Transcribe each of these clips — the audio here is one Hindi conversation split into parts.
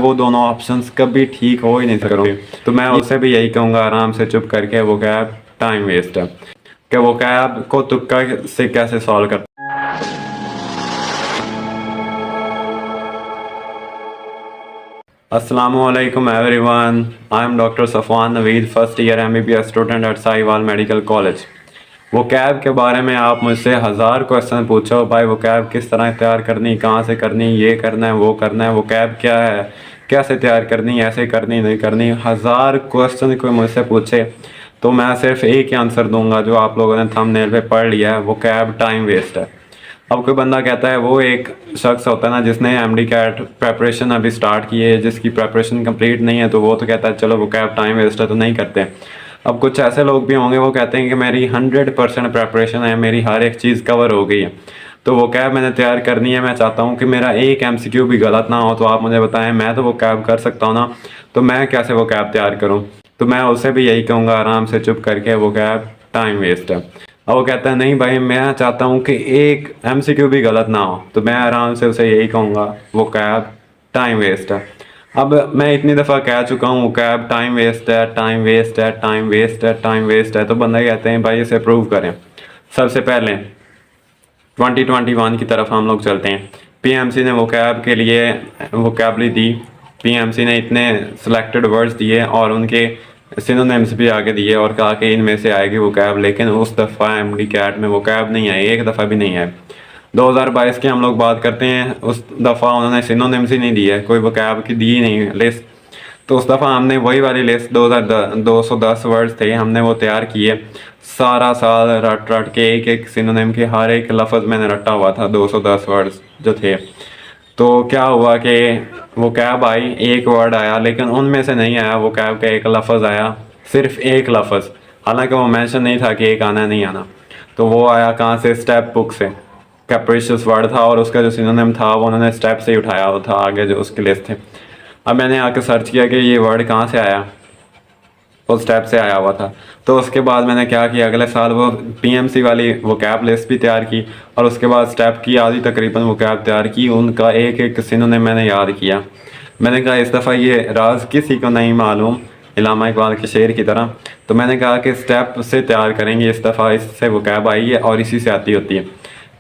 वो दोनों ऑप्शंस कभी ठीक हो ही नहीं सकते। तो मैं उससे भी यही कहूँगा, आराम से चुप करके वो कैब टाइम वेस्ट है कि वो कैब को तुक्का से कैसे सॉल्व कर। Assalamualaikum everyone. I am Dr. Safwan Naveed, first year MBBS student at Sahiwal medical college. वो कैब के बारे में आप मुझसे हज़ार क्वेश्चन पूछो भाई, वो कैब किस तरह तैयार करनी, कहाँ से करनी, ये करना है, वो करना है, वो कैब क्या है, कैसे तैयार करनी, ऐसे करनी नहीं करनी, हज़ार क्वेश्चन कोई मुझसे पूछे तो मैं सिर्फ एक ही आंसर दूंगा जो आप लोगों ने थंबनेल पे पढ़ लिया है, वो कैब टाइम वेस्ट है। अब कोई बंदा कहता है, वो एक शख्स होता है ना जिसने एमडी कैट प्रेपरेशन अभी स्टार्ट की है, जिसकी प्रेपरेशन कंप्लीट नहीं है, तो वो तो कहता है चलो वो कैब टाइम वेस्ट है तो नहीं करते। अब कुछ ऐसे लोग भी होंगे वो कहते हैं कि मेरी 100% प्रेपरेशन है, मेरी हर एक चीज़ कवर हो गई है, तो वो कैब मैंने तैयार करनी है, मैं चाहता हूँ कि मेरा एक एमसीक्यू भी गलत ना हो, तो आप मुझे बताएं, मैं तो वो कैब कर सकता हूँ ना, तो मैं कैसे वो कैब तैयार करूँ। तो मैं उससे भी यही कहूँगा, आराम से चुप करके वो कैब टाइम वेस्ट है। अब वो कहता है नहीं भाई मैं चाहता हूँ कि एक एमसीक्यू भी गलत ना हो, तो मैं आराम से उसे यही कहूँगा वो कैब टाइम वेस्ट है। अब मैं इतनी दफ़ा कह चुका हूँ वो कैब टाइम वेस्ट है, टाइम वेस्ट है, टाइम वेस्ट है, टाइम वेस्ट है, तो बंदे कहते हैं भाई इसे प्रूव करें। सबसे पहले 2021 की तरफ हम लोग चलते हैं। पीएमसी ने वो कैब के लिए वोकैबुलरी दी, पीएमसी ने इतने सिलेक्टेड वर्ड्स दिए और उनके सिनोनिम्स भी आगे दिए और कहा कि इनमें से आएगी वो कैब, लेकिन उस दफ़ा एमडी कैट में वो कैब नहीं आई, एक दफ़ा भी नहीं आई। 2022 की हम लोग बात करते हैं, उस दफ़ा उन्होंने सिनोनिम्स ही नहीं दिए, कोई वो कैब की दी नहीं लिस्ट। तो उस दफ़ा हमने वही वाली लिस्ट 2210 वर्ड्स थे, हमने वो तैयार किए। सारा साल रट रट के एक एक सिनोनिम के हर एक लफ्ज़ मैंने रटा हुआ था, 210 वर्ड्स जो थे। तो क्या हुआ कि वो कैब आई, एक वर्ड आया, लेकिन उनमें से नहीं आया वो कैब का एक लफ्ज़ आया, सिर्फ एक लफ्ज़, हालांकि वो मेंशन नहीं था कि एक आना नहीं आना। तो वो आया कहाँ से? स्टेप बुक से। कैप्रिशियस वर्ड था और उसका जो सिनोनिम था वो उन्होंने स्टेप से ही उठाया हुआ था, आगे जो उसकी लिस्ट थे। अब मैंने आके सर्च किया कि ये वर्ड कहाँ से आया, वो स्टेप से आया हुआ था। तो उसके बाद मैंने क्या किया, अगले साल वो पीएमसी वाली वो कैब लिस्ट भी तैयार की और उसके बाद स्टेप की आधी तकरीबन वो कैब तैयार की, उनका एक एक सिनोनिम मैंने याद किया। मैंने कहा इस दफ़ा ये राज किसी को नहीं मालूम, इलामा इकबाल के शेर की तरह। तो मैंने कहा कि स्टेप से तैयार करेंगे इस दफ़ा, इससे वो कैब आई है और इसी से आती होती है।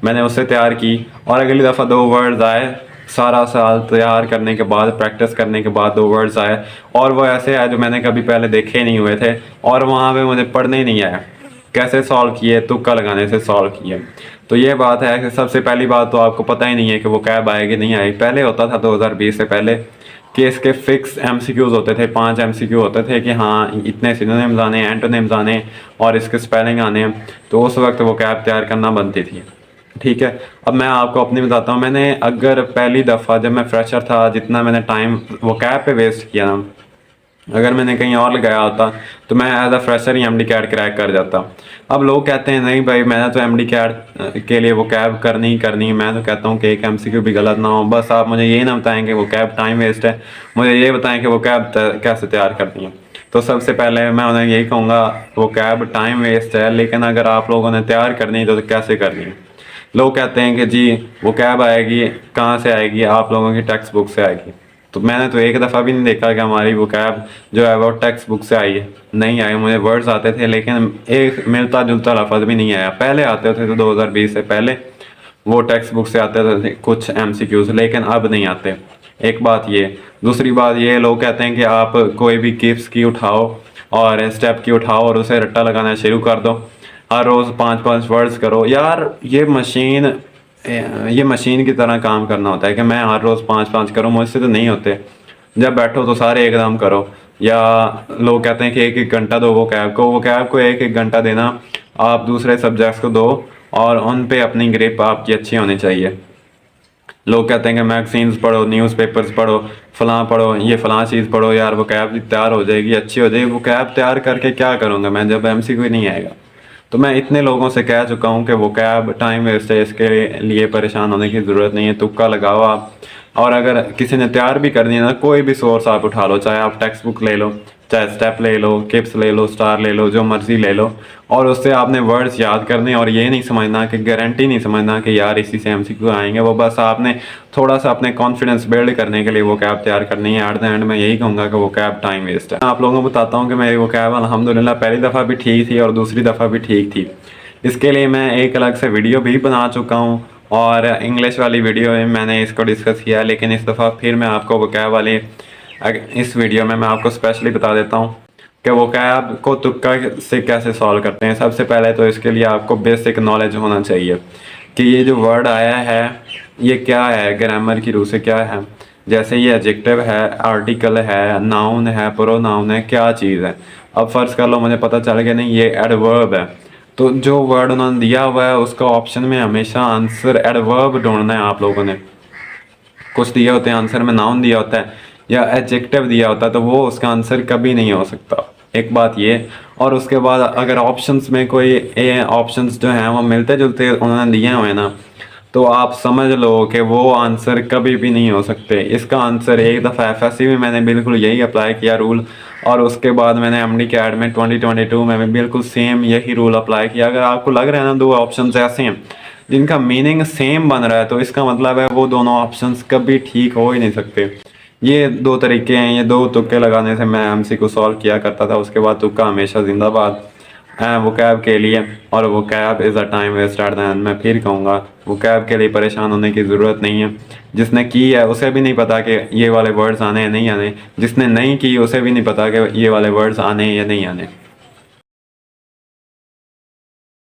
मैंने उससे तैयार की और अगली दफ़ा 2 वर्ड्स आए, सारा साल तैयार करने के बाद, प्रैक्टिस करने के बाद 2 वर्ड्स आए और वो ऐसे आए जो मैंने कभी पहले देखे ही नहीं हुए थे और वहाँ पे मुझे पढ़ने ही नहीं आया। कैसे सॉल्व किए? तुक्का लगाने से सॉल्व किए। तो ये बात है कि सबसे पहली बात तो आपको पता ही नहीं है कि वो कैब आएगी नहीं आई। पहले होता था 2020 से पहले कि इसके फिक्स एमसीक्यूज़ होते थे, 5 एमसीक्यू होते थे कि हाँ इतने सिनोनिम्स आने, एंटोनिम्स आने और इसके स्पेलिंग आने, तो उस वक्त वो कैब तैयार करना बनती थी। ठीक है, अब मैं आपको अपनी बताता हूँ। मैंने अगर पहली दफ़ा जब मैं फ्रेशर था, जितना मैंने टाइम वो कैब पे वेस्ट किया ना, अगर मैंने कहीं और लगाया होता तो मैं एज अ फ्रेशर ही एमडी कैट क्रैक कर जाता। अब लोग कहते हैं नहीं भाई मैंने तो एमडी कैट के लिए वो कैब करनी ही करनी। मैं तो कहता हूँ कि एक एमसीक्यू भी गलत ना हो, बस आप मुझे ये ना बताएं कि वो कैब टाइम वेस्ट है, मुझे ये बताएं कि वो कैब कैसे तैयार करनी है। तो सबसे पहले मैं उन्हें यही कहूँगा वो कैब टाइम वेस्ट है, लेकिन अगर आप लोगों ने तैयार करनी है तो कैसे करनी है। लोग कहते हैं कि जी वो कैब आएगी, कहाँ से आएगी? आप लोगों की टेक्स्ट बुक से आएगी। तो मैंने तो एक दफ़ा भी नहीं देखा कि हमारी वो कैब जो है वो टेक्स्ट बुक से आई है, नहीं आई। मुझे वर्ड्स आते थे लेकिन एक मिलता जुलता लफ्ज़ भी नहीं आया। पहले आते थे तो 2020 से पहले वो टेक्स्ट बुक से आते थे कुछ एमसीक्यूज़, लेकिन अब नहीं आते। एक बात ये, दूसरी बात ये, लोग कहते हैं कि आप कोई भी गिफ्स की उठाओ और स्टेप की उठाओ और उसे रट्टा लगाना शुरू कर दो, हर रोज़ 5-5 वर्ड्स करो। यार ये मशीन की तरह काम करना होता है कि मैं हर रोज़ 5-5 करूँ, मुझसे तो नहीं होते। जब बैठो तो सारे एकदम करो। या लोग कहते हैं कि 1-1 घंटा दो वो कैब को 1-1 घंटा देना, आप दूसरे सब्जेक्ट्स को दो और उन पे अपनी ग्रिप आपकी अच्छी होनी चाहिए। लोग कहते हैं कि मैगजीन्स पढ़ो, न्यूज़पेपर्स पढ़ो, फ़लाँ पढ़ो, ये फ़लाँ चीज़ पढ़ो, यार वो कैब तैयार हो जाएगी, अच्छी हो जाएगी। वो कैब तैयार करके क्या करूँगा मैं जब एमसीक्यू ही नहीं आएगा? तो मैं इतने लोगों से कह चुका हूँ कि वो कैब टाइम वेस्ट है, इसके लिए परेशान होने की ज़रूरत नहीं है। तुक्का लगाओ आप। और अगर किसी ने तैयार भी करनी है ना, कोई भी सोर्स आप उठा लो, चाहे आप टेक्स्ट बुक ले लो, चाहे स्टेप ले लो, किप्स ले लो, स्टार ले लो, जो मर्जी ले लो, और उससे आपने वर्ड्स याद करने और ये नहीं समझना कि गारंटी नहीं समझना कि यार इसी से एमसीक्यू आएंगे। वो बस आपने थोड़ा सा अपने कॉन्फिडेंस बिल्ड करने के लिए वो कैब तैयार करनी है। एट द एंड मैं यही कहूँगा कि वो कैब टाइम वेस्ट है। आप लोगों को बताता हूँ कि मेरी वो कैब अल्हम्दुलिल्लाह पहली दफ़ा भी ठीक थी और दूसरी दफ़ा भी ठीक थी। इसके लिए मैं एक अलग से वीडियो भी बना चुका हूँ और इंग्लिश वाली वीडियो में मैंने इसको डिस्कस किया, लेकिन इस दफ़ा फिर मैं आपको वो कैब वाली इस वीडियो में मैं आपको स्पेशली बता देता हूँ कि वो कैब को तुक्का से कैसे सॉल्व करते हैं। सबसे पहले तो इसके लिए आपको बेसिक नॉलेज होना चाहिए कि ये जो वर्ड आया है ये क्या है, ग्रामर की रूह से क्या है। जैसे ये एडजेक्टिव है, आर्टिकल है, नाउन है, प्रोनाउन है, क्या चीज़ है। अब फ़र्ज़ कर लो मुझे पता चल गया नहीं ये एडवर्ब है, तो जो वर्ड उन्होंने दिया हुआ है उसका ऑप्शन में हमेशा आंसर एडवर्ब ढूंढना है आप लोगों ने। कुछ दिए होते हैं आंसर में नाउन दिया होता है या एडजेक्टिव दिया होता है, तो वो उसका आंसर कभी नहीं हो सकता। एक बात ये, और उसके बाद अगर ऑप्शंस में कोई ऑप्शंस जो हैं वो मिलते जुलते उन्होंने दिए हुए हैं ना, तो आप समझ लो कि वो आंसर कभी भी नहीं हो सकते। इसका आंसर एक दफ़ा एफएससी में मैंने बिल्कुल यही अप्लाई किया रूल, और उसके बाद मैंने एमडी कैड में 2022 में भी बिल्कुल सेम यही रूल अप्लाई किया। अगर आपको लग रहा है ना दो ऑप्शंस ऐसे हैं जिनका मीनिंग सेम बन रहा है, तो इसका मतलब है वो दोनों ऑप्शंस कभी ठीक हो ही नहीं सकते। ये दो तरीके हैं, ये दो तुक्के लगाने से मैं एमसी को सॉल्व किया करता था। उसके बाद तुक्का हमेशा जिंदाबाद वो कैब के लिए, और वो cab is a time waste at the end. मैं फिर कहूँगा वो कैब के लिए परेशान होने की ज़रूरत नहीं है। जिसने की है उसे भी नहीं पता कि ये वाले वर्ड्स आने या नहीं आने, जिसने नहीं की उसे भी नहीं पता कि ये वाले वर्ड्स आने या नहीं आने।